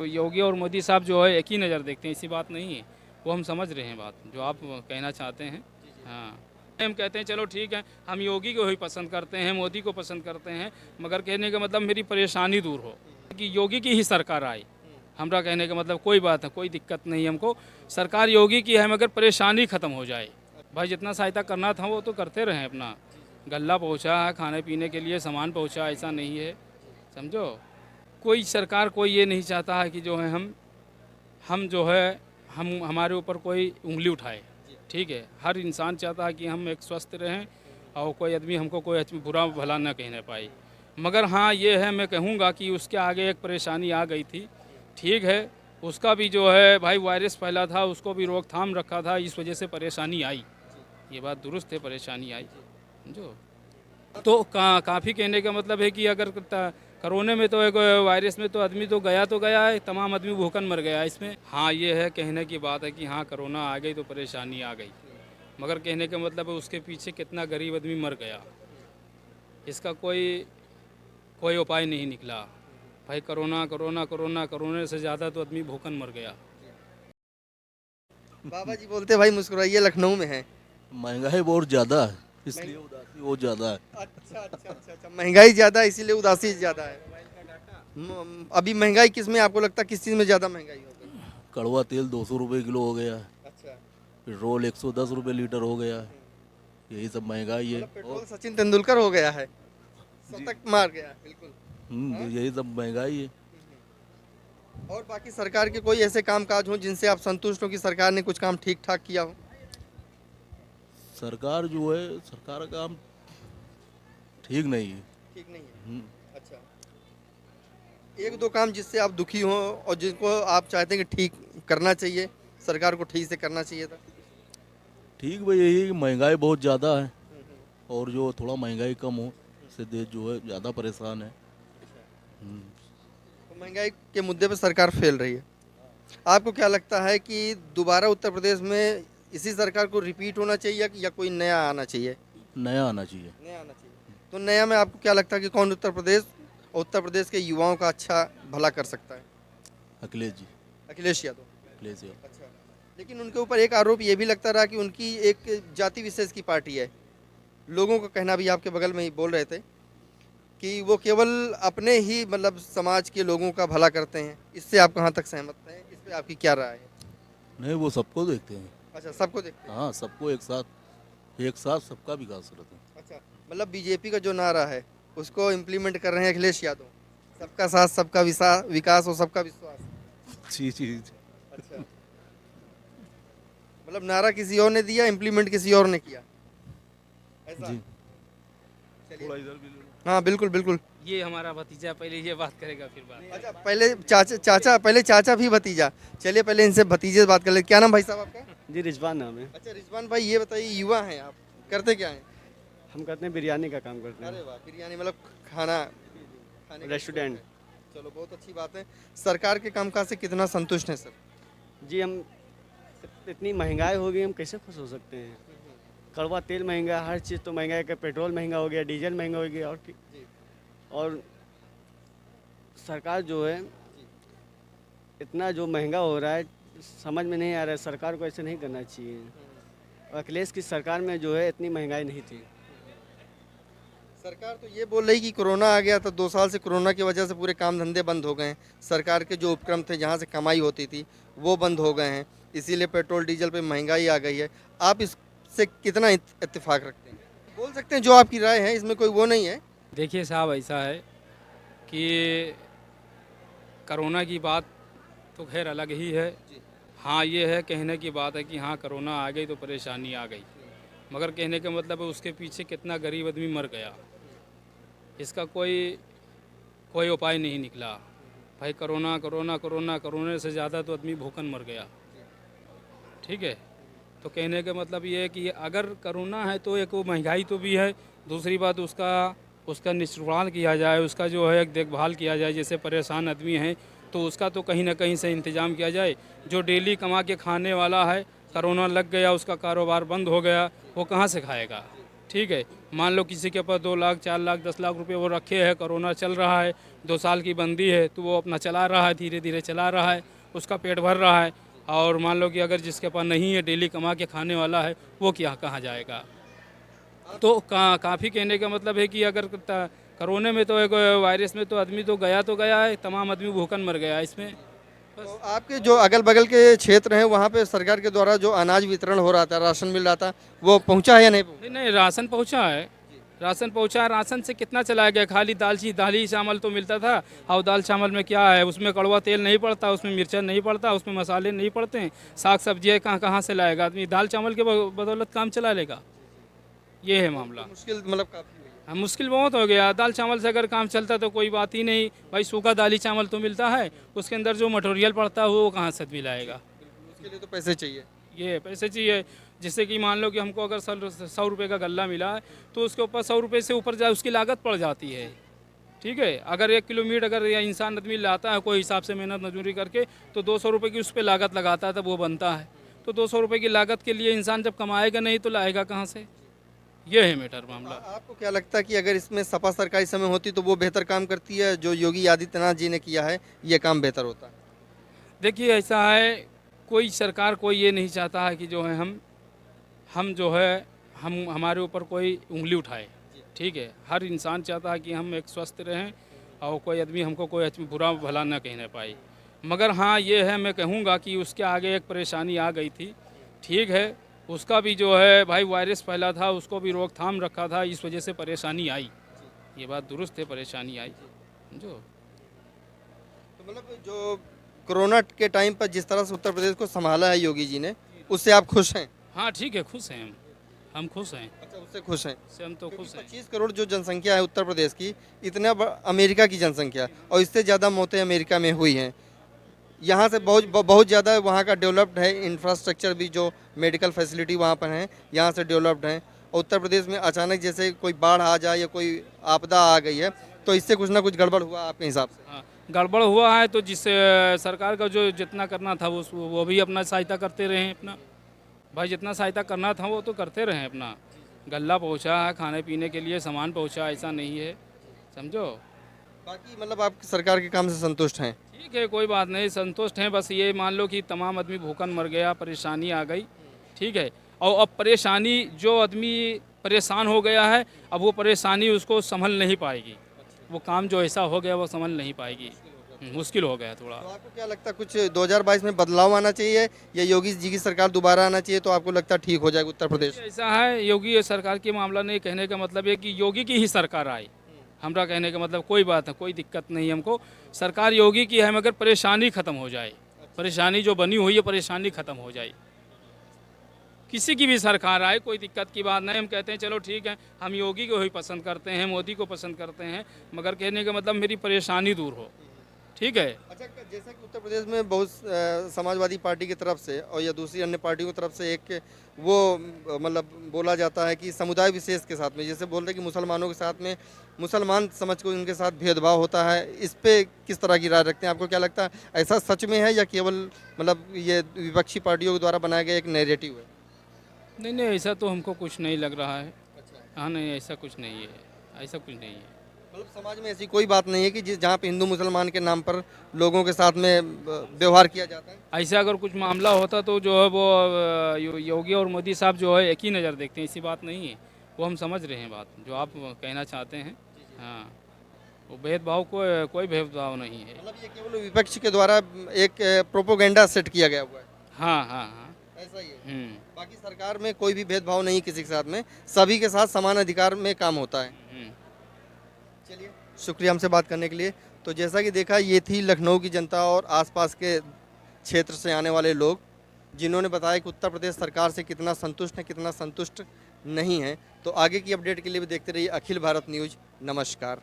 तो योगी और मोदी साहब जो है एक ही नज़र देखते हैं, ऐसी बात नहीं है। वो हम समझ रहे हैं बात जो आप कहना चाहते हैं। हाँ, हम कहते हैं चलो ठीक है, हम योगी को ही पसंद करते हैं, मोदी को पसंद करते हैं, मगर कहने का मतलब मेरी परेशानी दूर हो कि योगी की ही सरकार आए। हमरा कहने का मतलब कोई बात है, कोई दिक्कत नहीं हमको, सरकार योगी की है मगर परेशानी ख़त्म हो जाए। भाई जितना सहायता करना था वो तो करते रहें, अपना गल्ला पहुँचा है, खाने पीने के लिए सामान पहुँचा, ऐसा नहीं है, समझो। कोई सरकार कोई ये नहीं चाहता है कि जो है हम जो है हम हमारे ऊपर कोई उंगली उठाए, ठीक है। हर इंसान चाहता है कि हम एक स्वस्थ रहें और कोई आदमी हमको कोई बुरा भला न कहने पाए। मगर हाँ ये है, मैं कहूँगा कि उसके आगे एक परेशानी आ गई थी, ठीक है। उसका भी जो है भाई वायरस फैला था, उसको भी रोकथाम रखा था, इस वजह से परेशानी आई, ये बात दुरुस्त है, परेशानी आई, समझो। तो काफ़ी कहने का मतलब है कि अगर कोरोना में तो एक वायरस में तो आदमी तो गया है, तमाम आदमी भूखन मर गया इसमें। हाँ ये है, कहने की बात है कि हाँ कोरोना आ गई तो परेशानी आ गई, मगर कहने का मतलब है उसके पीछे कितना गरीब आदमी मर गया, इसका कोई उपाय नहीं निकला। भाई कोरोना से ज़्यादा तो आदमी भूखन मर गया। बाबा जी बोलते भाई मुस्कुराइए, लखनऊ में है। महंगाई बहुत ज़्यादा है, इसलिए उदासी बहुत ज़्यादा है। अच्छा, महंगाई ज्यादा है इसीलिए उदासी ज्यादा है। अभी महंगाई किस में आपको लगता है, किस चीज में ज्यादा महंगाई हो गई? कड़वा तेल 200 रुपये किलो हो गया है, अच्छा, पेट्रोल 110 रुपये लीटर हो गया है, यही सब महंगाई है। पेट्रोल सचिन तेंदुलकर हो गया है, शतक मार गया, बिल्कुल। यही सब महंगाई है। और बाकी सरकार के कोई ऐसे काम काज हो जिनसे आप संतुष्ट हो कि सरकार ने कुछ काम ठीक ठाक किया हो? सरकार जो है, सरकार का काम ठीक नहीं है। ठीक नहीं है। हम्म, अच्छा, एक दो काम जिससे आप दुखी हो और जिनको आप चाहते हैं कि ठीक करना चाहिए, सरकार को ठीक से करना चाहिए था। ठीक भाई यही है कि महंगाई बहुत ज़्यादा है, और जो थोड़ा महंगाई कम हो, इससे देश जो है ज़्यादा परेशान है। हम्म, तो महंगाई के मुद्दे पर सरकार फेल रही है। आपको क्या लगता है कि दोबारा उत्तर प्रदेश में इसी सरकार को रिपीट होना चाहिए या कोई नया आना चाहिए? नया आना चाहिए। नया आना चाहिए। तो नया में आपको क्या लगता है कि कौन उत्तर प्रदेश के युवाओं का अच्छा भला कर सकता है? अखिलेश जी। अखिलेश यादव। अखिलेश यादव। अच्छा, लेकिन उनके ऊपर एक आरोप ये भी लगता रहा कि उनकी एक जाति विशेष की पार्टी है। लोगों का कहना भी आपके बगल में ही बोल रहे थे कि वो केवल अपने ही मतलब समाज के लोगों का भला करते हैं। इससे आप कहाँ तक सहमत हैं? इस पे आपकी क्या राय है? नहीं, वो सबको देखते हैं। अच्छा, सबको देखते हैं। हाँ, सबको एक साथ सबका विकास करते हैं। अच्छा, मतलब बीजेपी का जो नारा है उसको इम्प्लीमेंट कर रहे हैं अखिलेश यादव, सबका साथ सबका विकास और सबका विश्वास। जी जी। अच्छा, मतलब नारा किसी और ने दिया, इम्प्लीमेंट किसी और ने किया, ऐसा? जी। चलिए। थोड़ा इधर भी ले लो। हाँ बिल्कुल बिल्कुल। ये हमारा भतीजा पहले ये बात करेगा फिर बात। अच्छा, पहले चाचा फिर भतीजा। चलिए पहले इनसे भतीजे से बात कर ले। क्या नाम भाई साहब आपका? जी रिजवान नाम है। अच्छा रिजवान भाई, ये बताइए, युवा हैं आप, करते क्या हैं? हम करते हैं बिरयानी का काम करते अरे हैं। वाह, बिरयानी मतलब खाने का रेस्टोरेंट। शौक है। चलो बहुत अच्छी बात है। सरकार के कामकाज से कितना संतुष्ट हैं सर? जी हम इतनी महंगाई हो गई, हम कैसे खुश हो सकते हैं? कड़वा तेल महंगा, हर चीज़ तो महंगा है, पेट्रोल महंगा हो गया, डीजल महंगा हो गया, और सरकार जो है इतना जो महंगा हो रहा है, समझ में नहीं आ रहा है। सरकार को ऐसे नहीं करना चाहिए। अखिलेश की सरकार में जो है इतनी महंगाई नहीं थी। सरकार तो ये बोल रही कि कोरोना आ गया था, 2 साल से कोरोना की वजह से पूरे काम धंधे बंद हो गए हैं। सरकार के जो उपक्रम थे जहाँ से कमाई होती थी वो बंद हो गए हैं, इसीलिए पेट्रोल डीजल पे महंगाई आ गई है। आप इससे कितना इत्तेफाक रखते हैं? बोल सकते हैं जो आपकी राय है, इसमें कोई वो नहीं है। देखिए साहब, ऐसा है कि कोरोना की बात तो खैर अलग ही है। हाँ ये है, कहने की बात है कि हाँ कोरोना आ गई तो परेशानी आ गई, मगर कहने का मतलब है उसके पीछे कितना गरीब आदमी मर गया, इसका कोई उपाय नहीं निकला। भाई कोरोना से ज़्यादा तो आदमी भूखन मर गया, ठीक है। तो कहने का मतलब ये है कि अगर कोरोना है तो एक वो महंगाई तो भी है, दूसरी बात उसका निष्पादन किया जाए, उसका जो है एक देखभाल किया जाए। जैसे परेशान आदमी हैं तो उसका तो कहीं ना कहीं से इंतज़ाम किया जाए। जो डेली कमा के खाने वाला है, कोरोना लग गया, उसका कारोबार बंद हो गया, वो कहाँ से खाएगा? ठीक है, मान लो किसी के पास 2 लाख 4 लाख 10 लाख रुपए वो रखे हैं, कोरोना चल रहा है, 2 साल की बंदी है, तो वो अपना चला रहा है, धीरे धीरे चला रहा है, उसका पेट भर रहा है। और मान लो कि अगर जिसके पास नहीं है, डेली कमा के खाने वाला है, वो क्या कहाँ जाएगा। तो काफ़ी कहने का मतलब है कि अगर कोरोना में तो एक वायरस में तो आदमी तो गया है, तमाम आदमी भूखन मर गया इसमें। तो आपके जो अगल बगल के क्षेत्र हैं वहाँ पे सरकार के द्वारा जो अनाज वितरण हो रहा था, राशन मिल रहा था, वो पहुँचा है या नहीं पहुँचा? नहीं, राशन पहुंचा है, राशन पहुंचा है। राशन से कितना चलाया गया, खाली दाल ही चावल तो मिलता था। और दाल चावल में क्या है, उसमें कड़वा तेल नहीं पड़ता, उसमें मिर्चा नहीं पड़ता, उसमें मसाले नहीं पड़ते हैं, साग सब्जियाँ कहाँ से लाएगा आदमी, दाल चावल के बदौलत काम चला लेगा। ये है मामला। मुश्किल मतलब काफ़ी हुई है। हाँ, मुश्किल बहुत हो गया। दाल चावल से अगर काम चलता तो कोई बात ही नहीं भाई, सूखा दाली चावल तो मिलता है, उसके अंदर जो मटेरियल पड़ता है वो कहाँ से भी लाएगा। उसके लिए तो पैसे चाहिए। ये पैसे चाहिए, जिससे कि मान लो कि हमको अगर 100 रुपये का गल्ला मिला है तो उसके ऊपर 100 रुपये से ऊपर जाए उसकी लागत पड़ जाती है। ठीक है, अगर 1 किलो मीट अगर या इंसान आदमी लाता है कोई हिसाब से मेहनत मजदूरी करके, तो 200 रुपये की उस पर लागत लगाता है, तब वो बनता है। तो 200 रुपये की लागत के लिए इंसान जब कमाएगा नहीं तो लाएगा कहाँ से। ये है मैटर मामला। आपको क्या लगता है कि अगर इसमें सपा सरकार इस समय होती तो वो बेहतर काम करती है, जो योगी आदित्यनाथ जी ने किया है ये काम बेहतर होता है? देखिए ऐसा है, कोई सरकार कोई ये नहीं चाहता है कि जो है हम जो है हमारे ऊपर कोई उंगली उठाए। ठीक है, हर इंसान चाहता है कि हम एक स्वस्थ रहें और कोई आदमी हमको कोई बुरा भला न कहने पाए। मगर हाँ ये है, मैं कहूँगा कि उसके आगे एक परेशानी आ गई थी। ठीक है, उसका भी जो है भाई वायरस फैला था, उसको भी रोकथाम रखा था, इस वजह से परेशानी आई। ये बात दुरुस्त है, परेशानी आई जो। तो मतलब जो कोरोना के टाइम पर जिस तरह से उत्तर प्रदेश को संभाला है योगी जी ने, उससे आप खुश हैं? हाँ ठीक है, खुश हैं हम खुश हैं, अच्छा, उससे खुश हैं। उससे हम तो खुश हैं। 25 करोड़ जो जनसंख्या है उत्तर प्रदेश की, इतना अमेरिका की जनसंख्या, और इससे ज़्यादा मौतें अमेरिका में हुई हैं। यहाँ से बहुत ज़्यादा वहाँ का डेवलप्ड है, इंफ्रास्ट्रक्चर भी जो मेडिकल फैसिलिटी वहाँ पर हैं यहाँ से डेवलप्ड हैं। और उत्तर प्रदेश में अचानक जैसे कोई बाढ़ आ जाए या कोई आपदा आ गई है, तो इससे कुछ ना कुछ गड़बड़ हुआ आपके हिसाब से? हाँ, गड़बड़ हुआ है तो जिससे सरकार का जो जितना करना था वो भी अपना सहायता करते रहे हैं। अपना भाई जितना सहायता करना था वो तो करते रहे। अपना गल्ला पहुँचा है, खाने पीने के लिए सामान पहुँचा, ऐसा नहीं है, समझो। बाकी मतलब आप सरकार के काम से संतुष्ट हैं? ठीक है, कोई बात नहीं, संतुष्ट हैं। बस ये मान लो कि तमाम आदमी भूखन मर गया, परेशानी आ गई। ठीक है, और अब परेशानी जो आदमी परेशान हो गया है, अब वो परेशानी उसको संभल नहीं पाएगी। वो काम जो ऐसा हो गया वो संभल नहीं पाएगी, मुश्किल हो गया थोड़ा। तो आपको क्या लगता है कुछ 2022 में बदलाव आना चाहिए या योगी जी की सरकार दोबारा आना चाहिए, तो आपको लगता है ठीक हो जाएगा उत्तर प्रदेश? ऐसा है, योगी सरकार के मामला नहीं, कहने का मतलब है कि योगी की ही सरकार आए। हमरा कहने का मतलब कोई बात है, कोई दिक्कत नहीं हमको, सरकार योगी की है, मगर परेशानी ख़त्म हो जाए। परेशानी जो बनी हुई है परेशानी ख़त्म हो जाए। किसी की भी सरकार आए कोई दिक्कत की बात नहीं। हम कहते हैं चलो ठीक है, हम योगी को ही पसंद करते हैं, मोदी को पसंद करते हैं, मगर कहने का मतलब मेरी परेशानी दूर हो। ठीक है। अच्छा, जैसा कि उत्तर प्रदेश में बहुत समाजवादी पार्टी की तरफ से और या दूसरी अन्य पार्टियों की तरफ से एक वो मतलब बोला जाता है कि समुदाय विशेष के साथ में, जैसे बोल रहे कि मुसलमानों के साथ में मुसलमान समझ को उनके साथ भेदभाव होता है, इस पे किस तरह की राय रखते हैं? आपको क्या लगता है, ऐसा सच में है या केवल मतलब ये विपक्षी पार्टियों के द्वारा बनाया गया एक नैरेटिव है? नहीं, ऐसा तो हमको कुछ नहीं लग रहा है। हाँ नहीं, ऐसा कुछ नहीं है, ऐसा कुछ नहीं है। मतलब समाज में ऐसी कोई बात नहीं है कि जहाँ पे हिंदू मुसलमान के नाम पर लोगों के साथ में व्यवहार किया जाता है? ऐसा अगर कुछ मामला होता तो जो है वो योगी और मोदी साहब जो है एक ही नज़र देखते हैं, ऐसी बात नहीं है। वो हम समझ रहे हैं बात जो आप कहना चाहते हैं। हाँ, वो भेदभाव कोई भेदभाव नहीं है। मतलब ये केवल विपक्ष के द्वारा एक प्रोपोगेंडा सेट किया गया हुआ है? हाँ, ऐसा ही है। बाकी सरकार में कोई भी भेदभाव नहीं किसी के साथ में, सभी के साथ समान अधिकार में काम होता है। चलिए, शुक्रिया हमसे बात करने के लिए। तो जैसा कि देखा, ये थी लखनऊ की जनता और आसपास के क्षेत्र से आने वाले लोग, जिन्होंने बताया कि उत्तर प्रदेश सरकार से कितना संतुष्ट है, कितना संतुष्ट नहीं है। तो आगे की अपडेट के लिए भी देखते रहिए अखिल भारत न्यूज़। नमस्कार।